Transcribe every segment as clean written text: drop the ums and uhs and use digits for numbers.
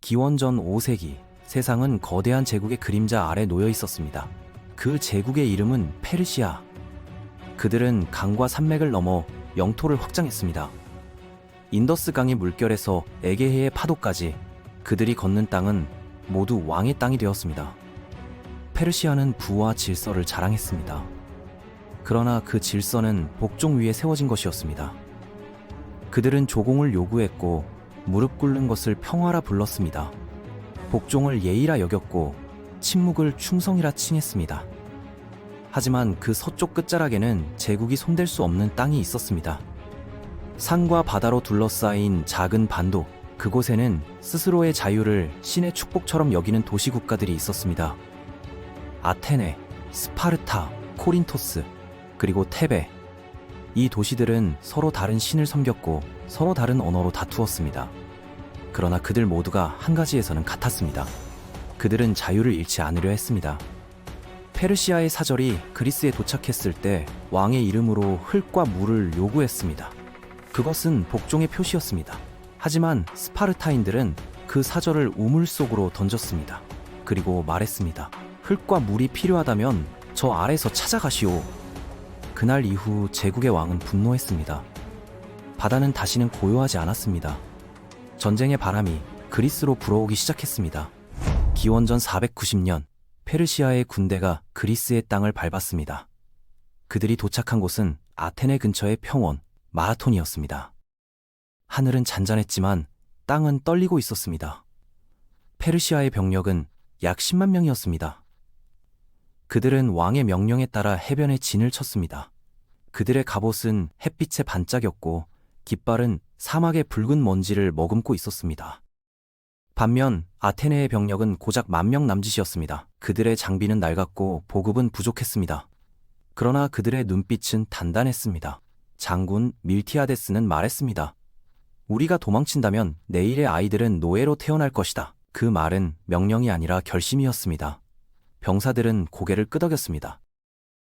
기원전 5세기, 세상은 거대한 제국의 그림자 아래 놓여 있었습니다. 그 제국의 이름은 페르시아. 그들은 강과 산맥을 넘어 영토를 확장했습니다. 인더스 강의 물결에서 에게해의 파도까지 그들이 걷는 땅은 모두 왕의 땅이 되었습니다. 페르시아는 부와 질서를 자랑했습니다. 그러나 그 질서는 복종 위에 세워진 것이었습니다. 그들은 조공을 요구했고 무릎 꿇는 것을 평화라 불렀습니다. 복종을 예의라 여겼고 침묵을 충성이라 칭했습니다. 하지만 그 서쪽 끝자락에는 제국이 손댈 수 없는 땅이 있었습니다. 산과 바다로 둘러싸인 작은 반도, 그곳에는 스스로의 자유를 신의 축복처럼 여기는 도시국가들이 있었습니다. 아테네, 스파르타, 코린토스, 그리고 테베. 이 도시들은 서로 다른 신을 섬겼고 서로 다른 언어로 다투었습니다. 그러나 그들 모두가 한 가지에서는 같았습니다. 그들은 자유를 잃지 않으려 했습니다. 페르시아의 사절이 그리스에 도착했을 때 왕의 이름으로 흙과 물을 요구했습니다. 그것은 복종의 표시였습니다. 하지만 스파르타인들은 그 사절을 우물 속으로 던졌습니다. 그리고 말했습니다. 흙과 물이 필요하다면 저 아래서 찾아가시오. 그날 이후 제국의 왕은 분노했습니다. 바다는 다시는 고요하지 않았습니다. 전쟁의 바람이 그리스로 불어오기 시작했습니다. 기원전 490년, 페르시아의 군대가 그리스의 땅을 밟았습니다. 그들이 도착한 곳은 아테네 근처의 평원, 마라톤이었습니다. 하늘은 잔잔했지만 땅은 떨리고 있었습니다. 페르시아의 병력은 약 10만 명이었습니다. 그들은 왕의 명령에 따라 해변에 진을 쳤습니다. 그들의 갑옷은 햇빛에 반짝였고 깃발은 사막의 붉은 먼지를 머금고 있었습니다. 반면 아테네의 병력은 고작 10,000명 남짓이었습니다. 그들의 장비는 낡았고 보급은 부족했습니다. 그러나 그들의 눈빛은 단단했습니다. 장군 밀티아데스는 말했습니다. 우리가 도망친다면 내일의 아이들은 노예로 태어날 것이다. 그 말은 명령이 아니라 결심이었습니다. 병사들은 고개를 끄덕였습니다.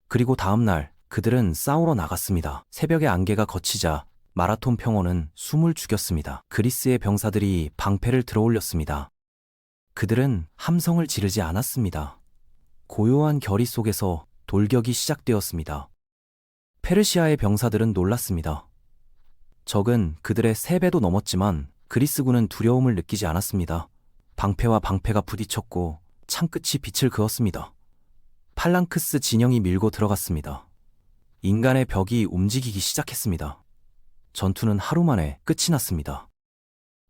그리고 다음 날 그들은 싸우러 나갔습니다. 새벽의 안개가 걷히자 마라톤 평원은 숨을 죽였습니다. 그리스의 병사들이 방패를 들어올렸습니다. 그들은 함성을 지르지 않았습니다. 고요한 결의 속에서 돌격이 시작되었습니다. 페르시아의 병사들은 놀랐습니다. 적은 그들의 3배도 넘었지만 그리스군은 두려움을 느끼지 않았습니다. 방패와 방패가 부딪혔고 창끝이 빛을 그었습니다. 팔랑크스 진영이 밀고 들어갔습니다. 인간의 벽이 움직이기 시작했습니다. 전투는 하루 만에 끝이 났습니다.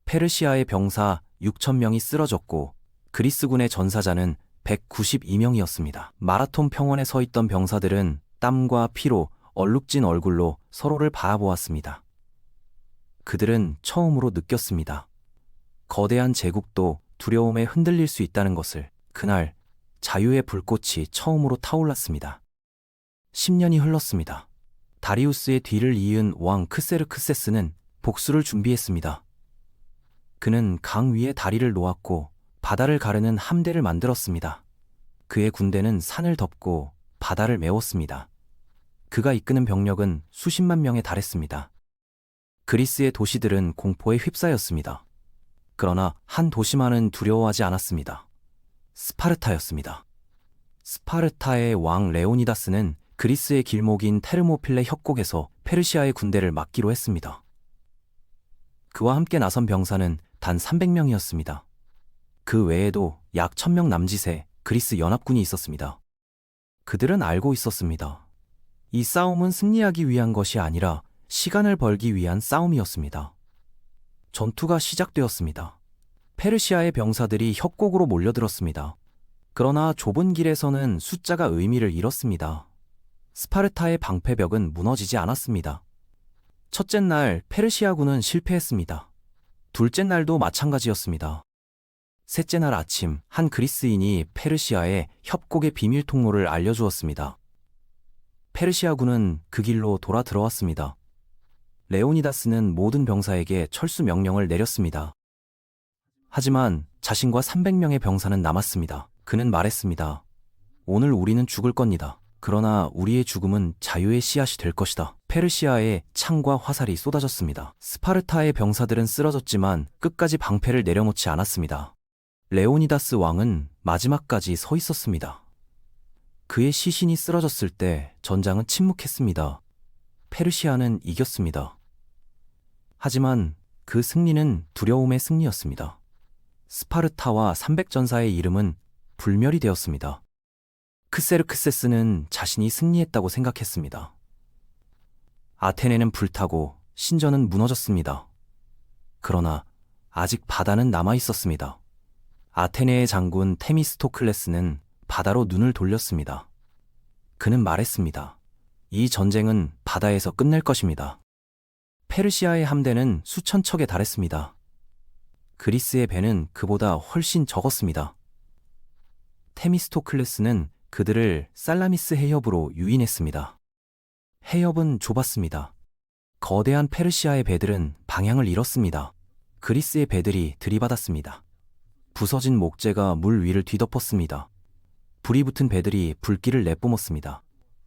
페르시아의 병사 6,000명이 쓰러졌고 그리스군의 전사자는 192명이었습니다. 마라톤 평원에 서 있던 병사들은 땀과 피로 얼룩진 얼굴로 서로를 바라보았습니다. 그들은 처음으로 느꼈습니다. 거대한 제국도 두려움에 흔들릴 수 있다는 것을. 그날 자유의 불꽃이 처음으로 타올랐습니다. 10년이 흘렀습니다. 다리우스의 뒤를 이은 왕 크세르크세스는 복수를 준비했습니다. 그는 강 위에 다리를 놓았고 바다를 가르는 함대를 만들었습니다. 그의 군대는 산을 덮고 바다를 메웠습니다. 그가 이끄는 병력은 수십만 명에 달했습니다. 그리스의 도시들은 공포에 휩싸였습니다. 그러나 한 도시만은 두려워하지 않았습니다. 스파르타였습니다. 스파르타의 왕 레오니다스는 그리스의 길목인 테르모필레 협곡에서 페르시아의 군대를 막기로 했습니다. 그와 함께 나선 병사는 단 300명이었습니다. 그 외에도 약 1,000명 남짓의 그리스 연합군이 있었습니다. 그들은 알고 있었습니다. 이 싸움은 승리하기 위한 것이 아니라 시간을 벌기 위한 싸움이었습니다. 전투가 시작되었습니다. 페르시아의 병사들이 협곡으로 몰려들었습니다. 그러나 좁은 길에서는 숫자가 의미를 잃었습니다. 스파르타의 방패벽은 무너지지 않았습니다. 첫째 날 페르시아군은 실패했습니다. 둘째 날도 마찬가지였습니다. 셋째 날 아침 한 그리스인이 페르시아에 협곡의 비밀 통로를 알려주었습니다. 페르시아군은 그 길로 돌아 들어왔습니다. 레오니다스는 모든 병사에게 철수 명령을 내렸습니다. 하지만 자신과 300명의 병사는 남았습니다. 그는 말했습니다. 오늘 우리는 죽을 겁니다. 그러나 우리의 죽음은 자유의 씨앗이 될 것이다. 페르시아에 창과 화살이 쏟아졌습니다. 스파르타의 병사들은 쓰러졌지만 끝까지 방패를 내려놓지 않았습니다. 레오니다스 왕은 마지막까지 서 있었습니다. 그의 시신이 쓰러졌을 때 전장은 침묵했습니다. 페르시아는 이겼습니다. 하지만 그 승리는 두려움의 승리였습니다. 스파르타와 300전사의 이름은 불멸이 되었습니다. 크세르크세스는 자신이 승리했다고 생각했습니다. 아테네는 불타고 신전은 무너졌습니다. 그러나 아직 바다는 남아 있었습니다. 아테네의 장군 테미스토클레스는 바다로 눈을 돌렸습니다. 그는 말했습니다. 이 전쟁은 바다에서 끝낼 것입니다. 페르시아의 함대는 수천 척에 달했습니다. 그리스의 배는 그보다 훨씬 적었습니다. 테미스토클레스는 그들을 살라미스 해협으로 유인했습니다. 해협은 좁았습니다. 거대한 페르시아의 배들은 방향을 잃었습니다. 그리스의 배들이 들이받았습니다. 부서진 목재가 물 위를 뒤덮었습니다. 불이 붙은 배들이 불길을 내뿜었습니다.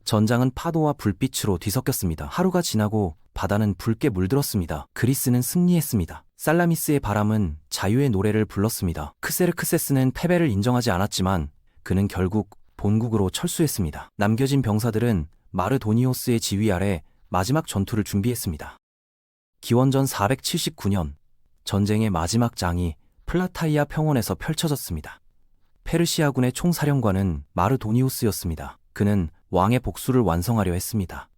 전장은 파도와 불빛으로 뒤섞였습니다. 하루가 지나고 바다는 붉게 물들었습니다. 그리스는 승리했습니다. 살라미스의 바람은 자유의 노래를 불렀습니다. 크세르크세스는 패배를 인정하지 않았지만 그는 결국 본국으로 철수했습니다. 남겨진 병사들은 마르도니오스의 지휘 아래 마지막 전투를 준비했습니다. 기원전 479년 전쟁의 마지막 장이 플라타이아 평원에서 펼쳐졌습니다. 페르시아군의 총사령관은 마르도니오스였습니다. 그는 왕의 복수를 완성하려 했습니다.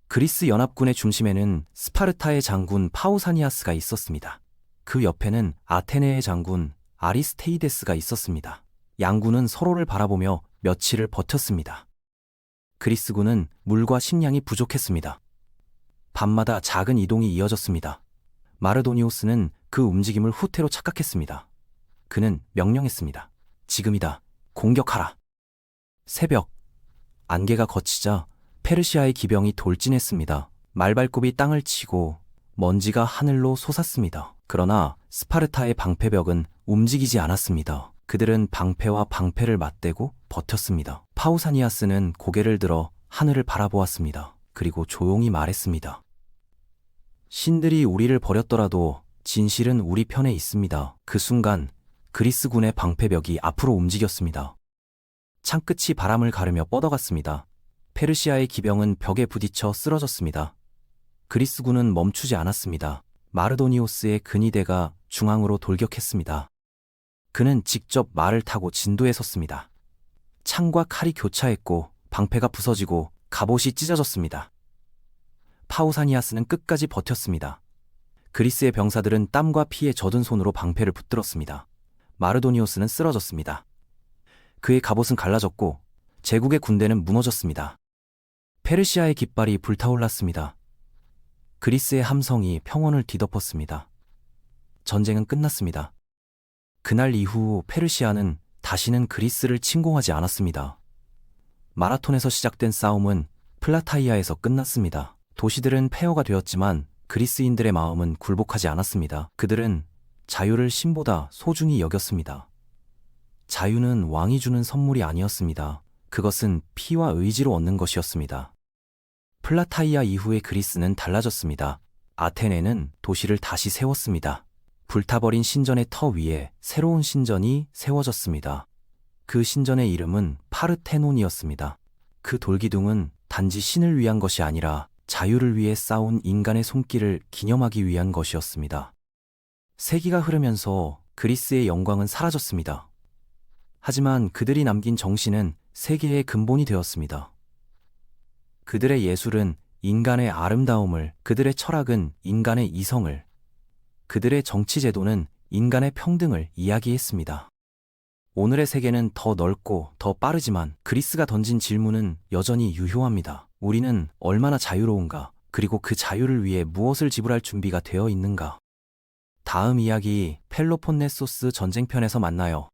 그리스 연합군의 중심에는 스파르타의 장군 파우사니아스가 있었습니다. 그 옆에는 아테네의 장군 아리스테이데스가 있었습니다. 양군은 서로를 바라보며 며칠을 버텼습니다. 그리스군은 물과 식량이 부족했습니다. 밤마다 작은 이동이 이어졌습니다. 마르도니오스는 그 움직임을 후퇴로 착각했습니다. 그는 명령했습니다. 지금이다. 공격하라. 새벽, 안개가 걷히자 페르시아의 기병이 돌진했습니다. 말발굽이 땅을 치고 먼지가 하늘로 솟았습니다. 그러나 스파르타의 방패벽은 움직이지 않았습니다. 그들은 방패와 방패를 맞대고 버텼습니다. 파우사니아스는 고개를 들어 하늘을 바라보았습니다. 그리고 조용히 말했습니다. 신들이 우리를 버렸더라도 진실은 우리 편에 있습니다. 그 순간 그리스군의 방패벽이 앞으로 움직였습니다. 창끝이 바람을 가르며 뻗어갔습니다. 페르시아의 기병은 벽에 부딪혀 쓰러졌습니다. 그리스군은 멈추지 않았습니다. 마르도니오스의 근위대가 중앙으로 돌격했습니다. 그는 직접 말을 타고 진도에 섰습니다. 창과 칼이 교차했고 방패가 부서지고 갑옷이 찢어졌습니다. 파우사니아스는 끝까지 버텼습니다. 그리스의 병사들은 땀과 피에 젖은 손으로 방패를 붙들었습니다. 마르도니오스는 쓰러졌습니다. 그의 갑옷은 갈라졌고 제국의 군대는 무너졌습니다. 페르시아의 깃발이 불타올랐습니다. 그리스의 함성이 평원을 뒤덮었습니다. 전쟁은 끝났습니다. 그날 이후 페르시아는 다시는 그리스를 침공하지 않았습니다. 마라톤에서 시작된 싸움은 플라타이아에서 끝났습니다. 도시들은 폐허가 되었지만 그리스인들의 마음은 굴복하지 않았습니다. 그들은 자유를 신보다 소중히 여겼습니다. 자유는 왕이 주는 선물이 아니었습니다. 그것은 피와 의지로 얻는 것이었습니다. 플라타이아 이후의 그리스는 달라졌습니다. 아테네는 도시를 다시 세웠습니다. 불타버린 신전의 터 위에 새로운 신전이 세워졌습니다. 그 신전의 이름은 파르테논이었습니다. 그 돌기둥은 단지 신을 위한 것이 아니라 자유를 위해 싸운 인간의 손길을 기념하기 위한 것이었습니다. 세기가 흐르면서 그리스의 영광은 사라졌습니다. 하지만 그들이 남긴 정신은 세계의 근본이 되었습니다. 그들의 예술은 인간의 아름다움을, 그들의 철학은 인간의 이성을, 그들의 정치제도는 인간의 평등을 이야기했습니다. 오늘의 세계는 더 넓고 더 빠르지만 그리스가 던진 질문은 여전히 유효합니다. 우리는 얼마나 자유로운가? 그리고 그 자유를 위해 무엇을 지불할 준비가 되어 있는가? 다음 이야기 펠로폰네소스 전쟁편에서 만나요.